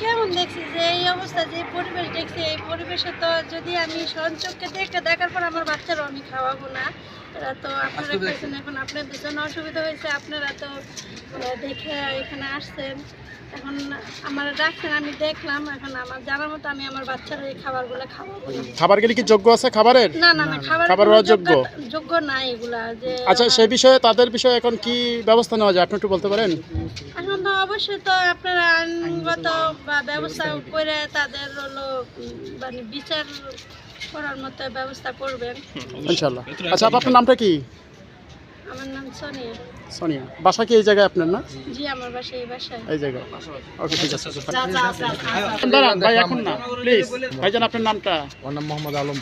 কেমন দেখছি যে এই অবস্থা, যে পরিবেশ দেখছি, এই পরিবেশে তো যদি আমি সঞ্চককে দেখার পর আমার বাচ্চারও আমি খাওয়াবো না। এরা তো আপনারা খাইছেন, এখন আপনাদের জন্য অসুবিধা হয়েছে, আপনারা তো দেখে এখানে আসছেন, এখন আমার রাখছেন, আমি দেখলাম, এখন আমার জানার মতো আমি আমার বাচ্চার এই খাবারগুলো খাওয়াবো। খাবারগুলি কি যোগ্য আছে খাবারের? না না না, খাবার যোগ্য না এগুলা। যে আচ্ছা, সেই বিষয়ে তাদের বিষয়ে এখন কি ব্যবস্থা নেওয়া যায় আপনি একটু বলতে পারেন? এখন তো অবশ্যই তো আপনারা আইনগত বা ব্যবস্থা করে তাদের হলো মানে বিচার করার মতো ব্যবস্থা করবেন ইনশাআল্লাহ। আচ্ছা, আপনার নামটা কি? আমার নাম সোনিয়া। সোনিয়া, বাসা কি এই জায়গায় আপনার? না জি, আমার বাসা এই বাসায়। এই জায়গায়। ওকে, ঠিক আছে। দাঁড়ান ভাই, এখন না প্লিজ। ভাইজান, আপনার নামটা? আমার নাম মোহাম্মদ আলম।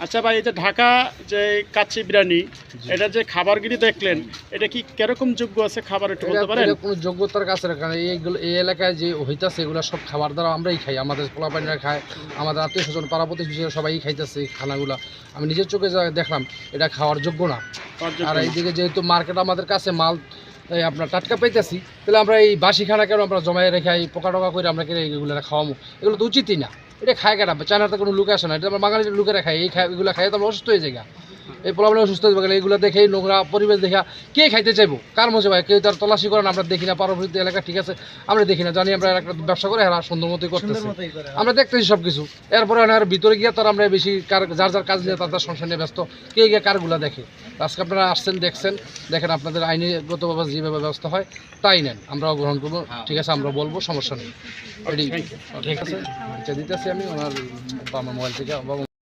আচ্ছা ভাই, এই যে ঢাকা যে কাচ্চি বিরিয়ানি, এটা যে খাবারগুলি দেখলেন, এটা কি কিরকম যোগ্য আছে খাবার একটু বলতে পারেন? কোনো যোগ্যতার কাছে না, কারণ এইগুলো এই এলাকায় যে হইতাছে এগুলো সব খাবার দ্বারা আমরাই খাই, আমাদের পোলাপানিরা খায়, আমাদের আত্মীয় স্বজন পাড়া প্রতিবেশী সবাই খাইতেছে এই খানাগুলো। আমি নিজের চোখে যা দেখলাম এটা খাওয়ার যোগ্য না। আর এইদিকে যেহেতু মার্কেট আমাদের কাছে মাল আপনার টাটকা পাইতেছি, তাহলে আমরা এই বাসি খানা কেন আমরা জমাই রেখে এই পোকা টোকা করে আমরা কেন এইগুলো খাওয়াবো? এগুলো তো উচিতই না। এটা খায় কেনা, চায়নাতে কোনো লোক আসে না, এটা আমরা বাঙালির লোকেরা খাই। এগুলো খাই তো আমরা অসুস্থ হয়ে যাই, এই প্রবলেম অসুস্থ হয়ে গেলে এগুলো দেখে নোংরা পরিবেশ দেখা কে খাইতে চাইবো? কার মজা ভাই? কেউ তার তল্লাশি করেন, আমরা দেখি না। পার্বতী এলাকা ঠিক আছে, আমরা দেখি না, জানি আমরা একটা ব্যবসা করে এরা সুন্দর মতোই করতেছি, আমরা দেখতেছি সব কিছু। এরপরে আর ভিতরে গিয়ে তার আমরা বেশি যার যার কাজ নিয়ে তার সংসার নিয়ে ব্যস্ত, কে গিয়ে কারগুলো দেখে। আজকে আপনারা আসছেন, দেখেন আপনাদের আইনগতভাবে যেভাবে ব্যবস্থা হয় তাই নেন, আমরাও গ্রহণ করবো। ঠিক আছে, আমরা বলবো, সমস্যা নেই। ঠিক আছে, দিতেছি আমি ওনার মোবাইল থেকে।